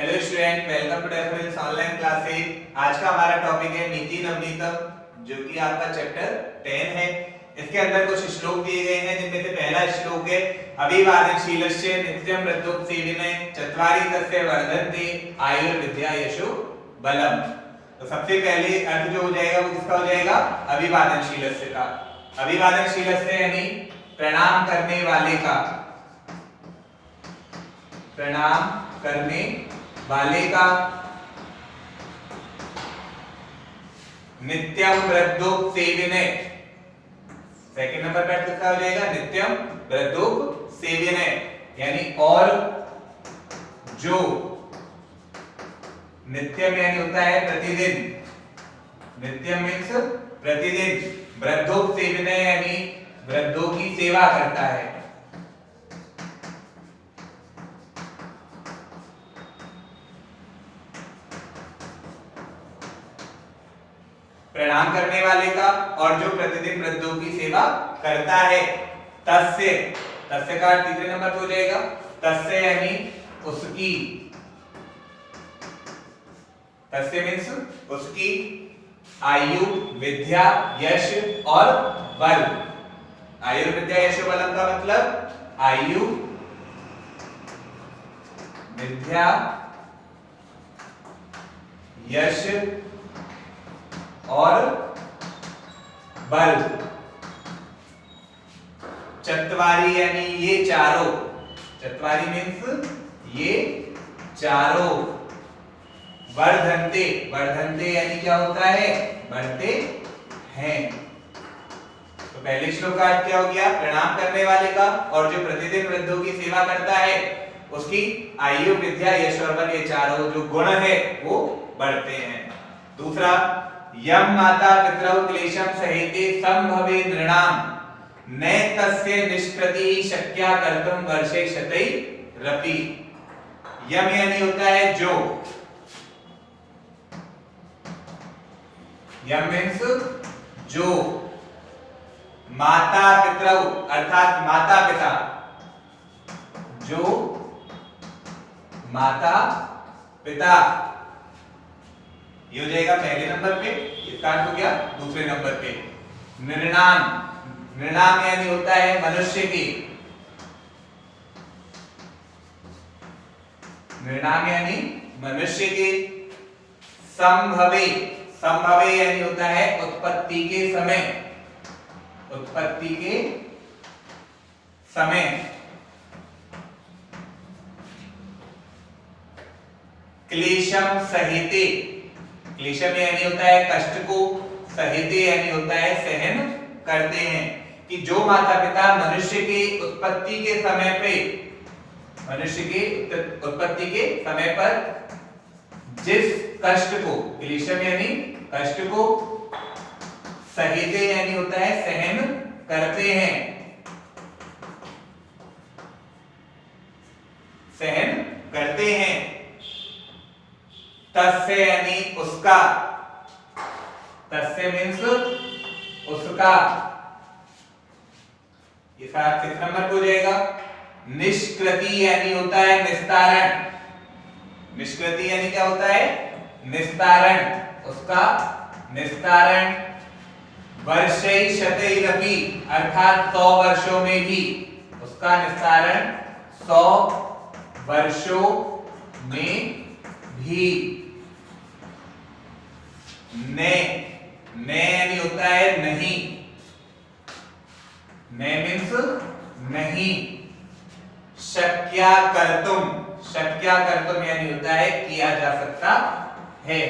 Hello student, welcome to डेफिनेस online classes. आज का हमारा टॉपिक है नीति नवनीतम, जो कि आपका चैप्टर 10 है। इसके अंदर कुछ श्लोक दिए गए हैं, जिनमें से पहला श्लोक है अभिवादनशीलस्य नित्यं प्रद्योत्सेविने चत्वारि तस्य वर्धन्ते आयुर्विद्या यशो बलम। तो सबसे पहले अर्थ जो हो जाएगा वो किसका हो जाएगा? अभिवादनशीलस्य का। अभिवादनशीलस्य यानी प्रणाम करने वाले का, प्रणाम करने वाले का। नित्यम वृद्धोपसेविने, सेकंड नंबर पर किसका हो जाएगा? नित्यम वृद्धोपसेविने यानी और जो, नित्यम यानी होता है प्रतिदिन, नित्यम मीन्स प्रतिदिन, वृद्धोपसेविने यानी वृद्धों की सेवा करता है। प्रणाम करने वाले का और जो प्रतिदिन वृद्धों की सेवा करता है। तस्य, तस्य का तीसरे नंबर पे हो जाएगा। तस्य यानी उसकी, तस्य मीन्स उसकी आयु, विद्या, यश और बल। आयु, विद्या, यश और बलम का मतलब आयु, विद्या, यश और बल। चत्वारी यानी ये चारों, चत्वारी मीन्स ये चारों। वर्धन्ते, वर्धन्ते यानी क्या होता है? बढ़ते हैं। तो पहले श्लोक का अर्थ क्या हो गया? प्रणाम करने वाले का और जो प्रतिदिन वृद्धों की सेवा करता है उसकी आयु, विद्या, यश और बल, ये चारों जो गुण है वो बढ़ते हैं। दूसरा, यम माता पितरौ क्लेशम सहेते संभवे नृणाम न तस्य निष्कृति शक्या कर्तुम वर्षे शतै रपि। यम यानी होता है जो, यम मीन्स जो। माता पितरौ अर्थात माता पिता, जो माता पिता, ये हो जाएगा पहले नंबर पे। इसका अर्थ हो गया दूसरे नंबर पे। नृणाम, नृणाम यानी होता है मनुष्य की, नृणाम यानी मनुष्य के। संभवे, संभवे यानी होता है उत्पत्ति के समय, उत्पत्ति के समय। क्लेशम सहिते, क्लेशम यानी होता है कष्ट को, सहिते यानी होता है सहन करते हैं। कि जो माता पिता मनुष्य की उत्पत्ति के समय पे, मनुष्य की उत्पत्ति के समय पर जिस कष्ट को, क्लेशम यानी कष्ट को, सहिते यानी होता है सहन करते हैं, सहन करते हैं। तस्य यानी उसका, तस्य मीन्स उसका, इसका किस नंबर पे हो जाएगा? निष्कृति यानी होता है निस्तारण, निष्कृति यानी क्या होता है? निस्तारण, उसका निस्तारण। वर्षै शतैरपि अर्थात 100 वर्षों में भी, उसका निस्तारण 100 वर्षों में भी। ने, ने यानी होता है नहीं, ने मीन्स नहीं। शक्या कर्तुम, शक्या कर्तुम यानी होता है किया जा सकता है।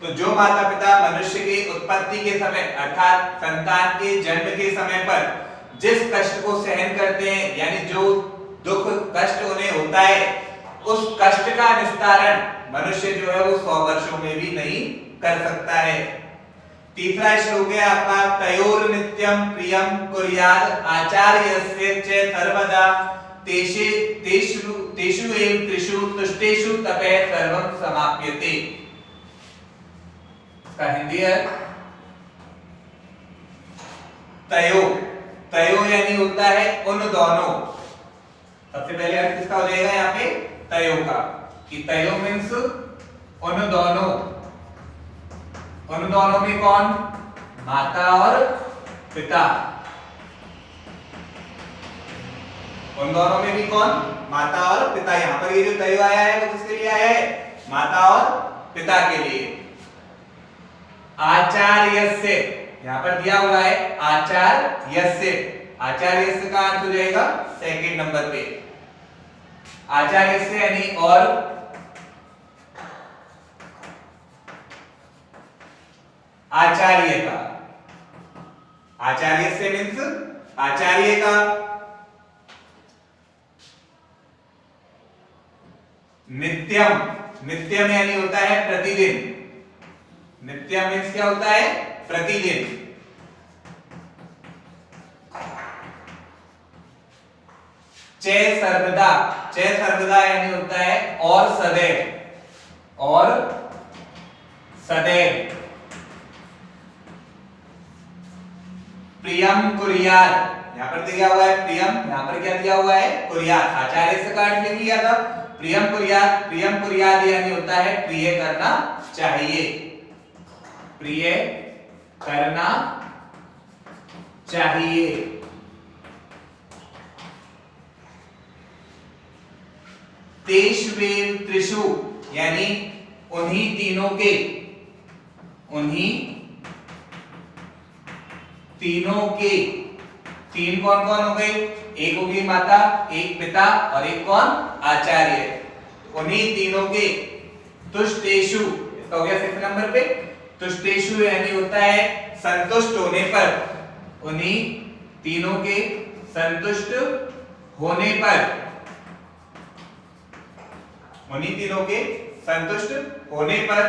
तो जो माता पिता मनुष्य की उत्पत्ति के समय अर्थात संतान के जन्म के समय पर जिस कष्ट को सहन करते हैं, यानी जो दुख कष्ट उन्हें होता है, उस कष्ट का निस्तारण मनुष्य जो है वो 100 वर्षों में भी नहीं कर सकता है। तीसरा श्लोक है आपका तयोर नित्यम प्रियम कुर्याद आचार्यस्य च सर्वदा तेषु तेषु तेषु एव त्रिषु तुष्टेषु तपे सर्वं समाप्यते। का हिंदी है तयो, तयो यानी होता है उन दोनों। सबसे पहले अर्थ किसका हो जाएगा यहाँ पे? तयो का, कि तयो मीन्स उन दोनों। उन दोनों में कौन? माता और पिता। उन दोनों में भी कौन? माता और पिता। यहां पर ये जो तय आया है वो किसके लिए आया है? माता और पिता के लिए। आचार्यस्य, यहां पर दिया हुआ है आचार्यस्य। आचार्यस्य का अर्थ हो जाएगा सेकंड नंबर पे। आचार्यस्य यानी और आचार्य का। आचार्यस्य मीन्स आचार्य का। नित्यम, नित्यम यानी होता है प्रतिदिन। नित्यम मीन्स क्या होता है? प्रतिदिन। चय सर्वदा, चय सर्वदा यानी होता है और सदैव। और सदैव। प्रियम कुर्यात, यहां पर दिया हुआ है प्रियम, यहां पर क्या दिया हुआ है? कुर्यात। आचार्य से काट लिख लिया था। प्रियम कुर्यात, प्रियम कुर्यात यानी होता है प्रिय करना चाहिए। प्रिय करना चाहिए। तेष्वेव त्रिषु यानी उन्हीं तीनों के, उन्हीं तीनों के। तीन कौन कौन हो गए? एक होगी माता, एक पिता और एक कौन? आचार्य। उन्हीं तीनों के तुष्टेषु, इसका हो गया 6 नंबर पे। तुष्टेषु यानी होता है संतुष्ट होने पर। उन्हीं तीनों के संतुष्ट होने पर। उन्हीं तीनों के संतुष्ट होने पर।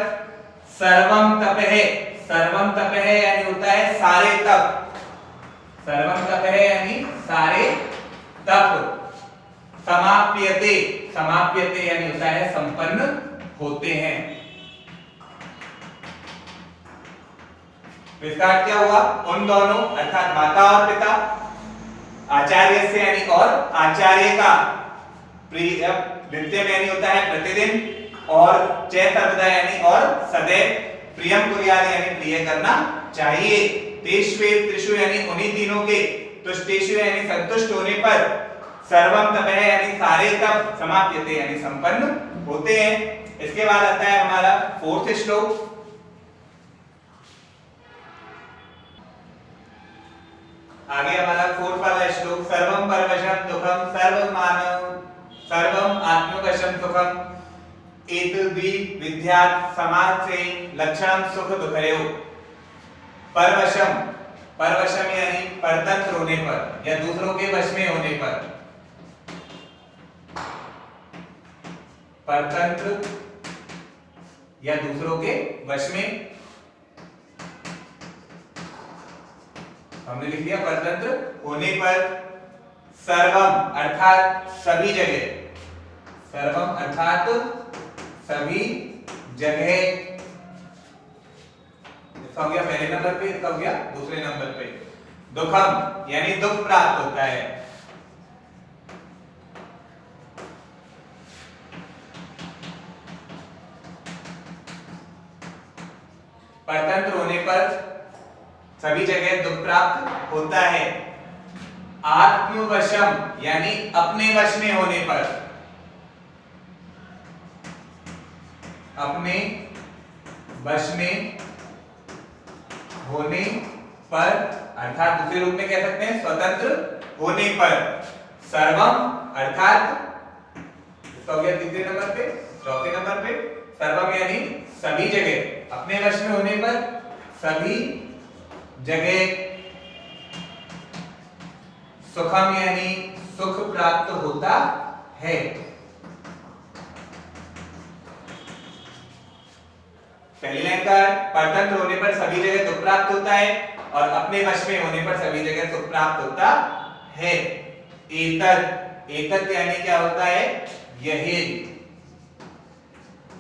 सर्वम तपः, सर्वम तपः यानी होता है सारे तप। सर्वम तपः यानी सारे तप। समाप्यते, समाप्यते यानी होता है संपन्न होते हैं। इसका अर्थ क्या हुआ? उन दोनों अर्थात माता और पिता। आचार्य से यानी और आचार्य का। प्रिय, नित्यम यानी होता है प्रतिदिन। और चय सर्वदा यानी और सदैव। प्रियम कुर्यात यानी प्रिय करना चाहिए। तेष्वेव त्रिषु यानी उन्हीं तीनों के। तुष्टेषु यानी संतुष्ट होने पर। सर्वम तपः यानी सारे तप। समाप्यते यानी संपन्न होते हैं। इसके बाद आता है हमारा 4th श्लोक। आगे हमारा 4th वाला श्लोक। सर्वम परवशम दुखम सर्वम आत्मवशम सुखम एतद्वि विद्यात् समाज से लक्षणम सुख दुखयोः। परवशम, परवशम यानी परतंत्र होने पर या दूसरों के वश में होने पर। परतंत्र या दूसरों के वश में। हमने लिख दिया परतंत्र होने पर। सर्वम अर्थात सभी जगह। सर्वम अर्थात सभी जगह। इसका हो गया पहले नंबर पे, इसका हो गया दूसरे नंबर पे। दुखम यानी दुख प्राप्त होता है। परतंत्र होने पर सभी जगह दुख प्राप्त होता है। आत्मवशम यानी अपने वश में होने पर। अपने वश में होने पर अर्थात दूसरे रूप में कह सकते हैं स्वतंत्र होने पर। सर्वम अर्थात इसका हो गया तीसरे नंबर पे। चौथे नंबर पे सर्वम यानी सभी जगह। अपने वश में होने पर सभी जगह। सुखम यानी सुख प्राप्त होता है। पहली लाइन का परतंत्र होने पर सभी जगह दुख प्राप्त होता है और अपने वश में होने पर सभी जगह सुख प्राप्त होता है। एतत्, एतत् यानी क्या होता है? यही।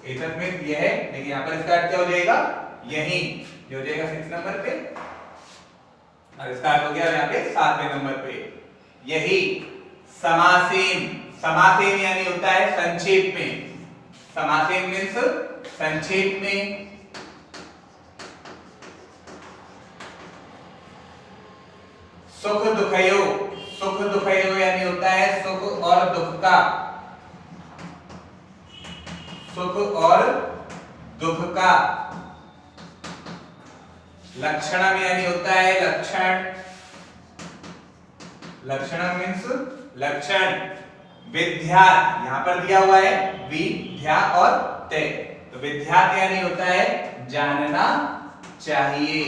एतत् में यह, लेकिन यहां पर इसका अर्थ क्या हो जाएगा? यही, जो हो जाएगा 6 नंबर पे। और इसका अर्थ हो गया यहाँ पे 7वें नंबर पे। यही समासेन, समासेन यानी होता है संक्षेप में, समासेन मीन्स संक्षेप में। सुख दुखयो, सुख दुखयो यानी होता है सुख और दुख का, सुख और दुख का। लक्षणम यानी होता है लक्षण, लक्षणम मीन्स लक्षण। विद्यात् यहां पर दिया हुआ है विद्या और ते, तो विद्यात् यानी होता है जानना चाहिए।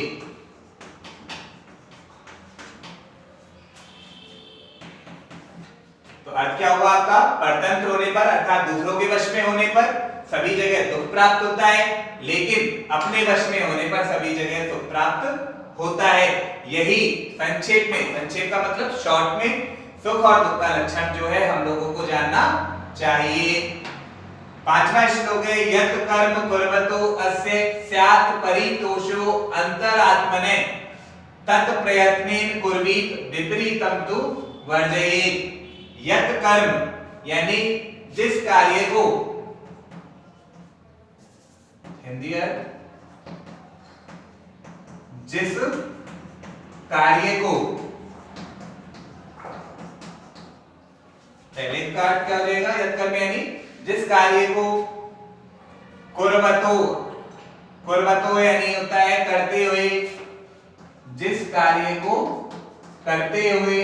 तो अर्थ क्या हुआ आपका? परतंत्र होने पर अर्थात दूसरों के वश में होने पर सभी जगह दुख प्राप्त होता है, लेकिन अपने वश में होने पर सभी जगह सुख प्राप्त होता है। यही संक्षेप में, संक्षेप का मतलब शॉर्ट में, सुख और दुख का लक्षण जो है हम लोगों को जानना चाहिए। 5वां श्लोक है यत् कर्म कुर्वतो अस्य स्यात् परितोषो अंतरात्मने तत् प्रयत्नेन कुर्वीत विपरीतम तु वर्जयेत्। यत् कर्म यानी जिस कार्य को, हिंदी है जिस कार्य को, पहले का क्या हो जाएगा? यत् कर्म यानी जिस कार्य को, कुर्वतो, कुर्वतो यानी होता है करते हुए, जिस कार्य को करते हुए,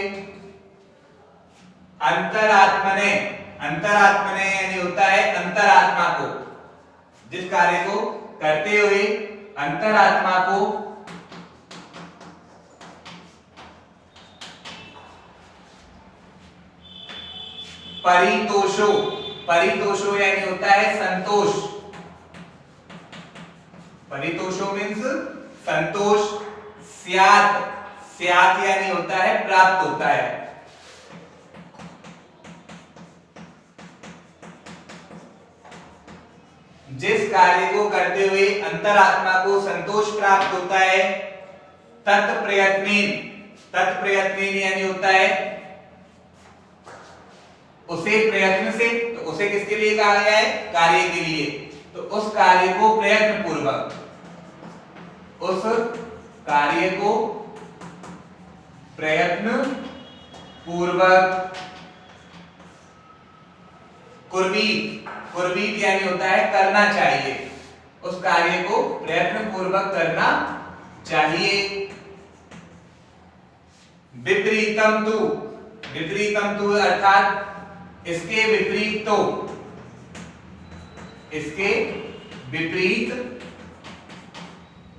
अंतरात्मने, अंतरात्मने यानी होता है अंतरात्मा को, जिस कार्य को करते हुए अंतरात्मा को परितोषो, परितोषो यानी होता है संतोष, परितोषो मीन्स संतोष। स्यात्, स्यात् यानी होता है प्राप्त होता है, जिस कार्य को करते हुए अंतरात्मा को संतोष प्राप्त होता है, तत्प्रयत्नेन, तत्प्रयत्नेन यानी होता है उसे प्रयत्न से, तो उसे किसके लिए कहा गया है? कार्य के लिए। तो उस कार्य को प्रयत्न पूर्वक, उस कार्य को प्रयत्न पूर्वक, कुर्वीत, कुर्वीत यानी होता है करना चाहिए, उस कार्य को प्रयत्न पूर्वक करना चाहिए। विपरीतम तु, विपरीतम तु अर्थात इसके विपरीत, तो इसके विपरीत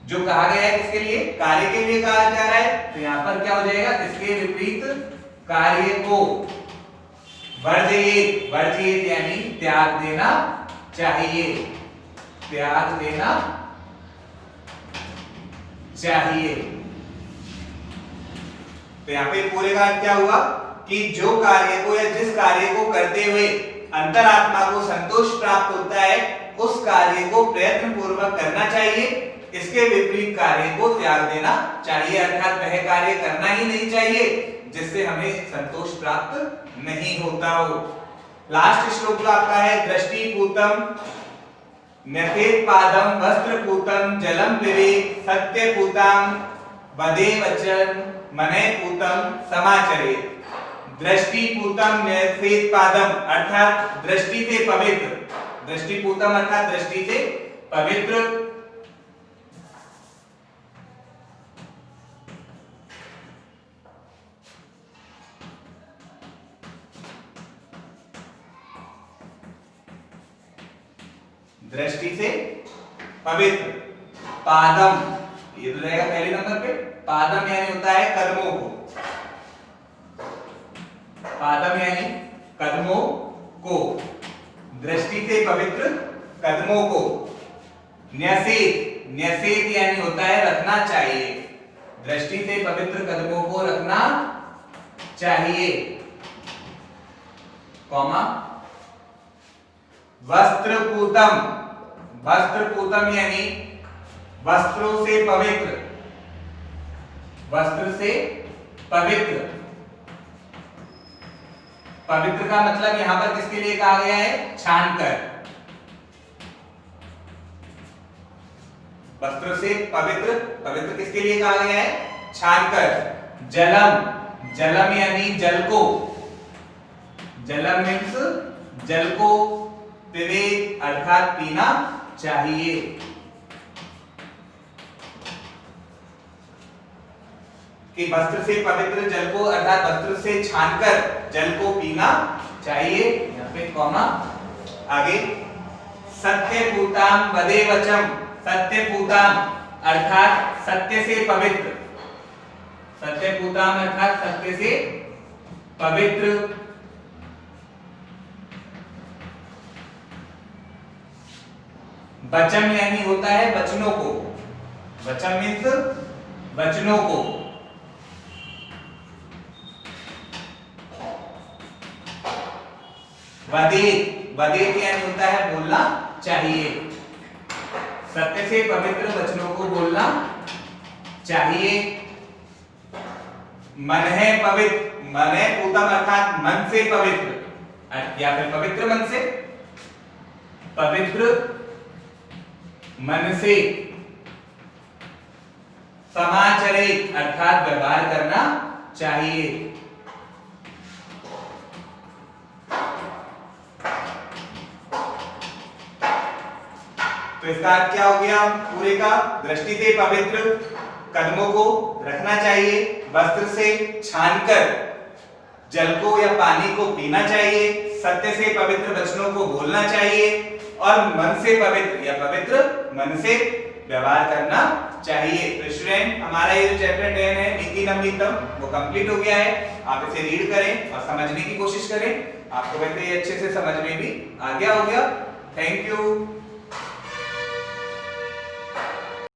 जो कहा गया है किसके लिए? कार्य के लिए कहा जा रहा है, तो यहां पर क्या हो जाएगा? इसके विपरीत कार्य को वर्जयेत्, वर्जयेत् यानी त्याग देना चाहिए, त्याग देना चाहिए। तो यहां पे पूरे का क्या हुआ कि जो कार्य को या जिस कार्य को करते हुए अंतरात्मा को संतोष प्राप्त होता है, उस कार्य को प्रयत्न पूर्वक करना चाहिए, इसके विपरीत कार्य को त्याग देना चाहिए, अर्थात वह कार्य करना ही नहीं चाहिए जिससे हमें संतोष प्राप्त नहीं होता हो। लास्ट श्लोक आपका है दृष्टिपूतम न्यसेत्पादम वस्त्रपूतम जलम पिबेत् सत्यपूतम वदेवचन मनयपूतम समाचरेत्। दृष्टिपूतम न्यसेत्पादम अर्थात दृष्टि से पवित्र, दृष्टिपूतम अर्थात दृष्टि से पवित्र, दृष्टि से पवित्र। पादम ये तो रहेगा पहले नंबर पे, पादम यानी होता है कदमों को, पादम यानी कदमों को, दृष्टि से पवित्र कदमों को। न्यसेत, न्यसेत यानी होता है रखना चाहिए, दृष्टि से पवित्र कदमों को रखना चाहिए, कॉमा। वस्त्रपूतम, वस्त्रपूतम यानी वस्त्रों से पवित्र, वस्त्र से पवित्र। पवित्र का मतलब यहां पर किसके लिए कहा गया है? छानकर। वस्त्र से पवित्र, पवित्र किसके लिए कहा गया है? छानकर। जलम, जलम यानी जल को, जलम मीन्स जल को पिबेत अर्थात पीना चाहिए। कि वस्त्र से पवित्र जल को अर्थात वस्त्र से छानकर जल को पीना चाहिए। यहाँ पे कॉमा। आगे सत्यपूताम वदेवचम, सत्यपूताम अर्थात सत्य से पवित्र, सत्यपूताम अर्थात सत्य से पवित्र। वचन यानी होता है वचनों को, वचन मीन्स वचनों को। वदेत, वदेत यानी होता है बोलना चाहिए, सत्य से पवित्र वचनों को बोलना चाहिए। मन है पवित्र, मन है पूतम अर्थात मन से पवित्र या फिर पवित्र मन से, पवित्र मन से। समाचरित अर्थात व्यवहार करना चाहिए। तो इसका अर्थ क्या हो गया पूरे का? दृष्टि से पवित्र कदमों को रखना चाहिए, वस्त्र से छानकर जल को या पानी को पीना चाहिए, सत्य से पवित्र वचनों को बोलना चाहिए और मन से पवित्र या पवित्र मन से व्यवहार करना चाहिए। तो स्टूडेंट हमारा ये जो चैप्टर 10 है नीति नमितम वो कंप्लीट हो गया है। आप इसे रीड करें और समझने की कोशिश करें। आपको वैसे ये अच्छे से समझ में भी आ गया हो गया। Thank you.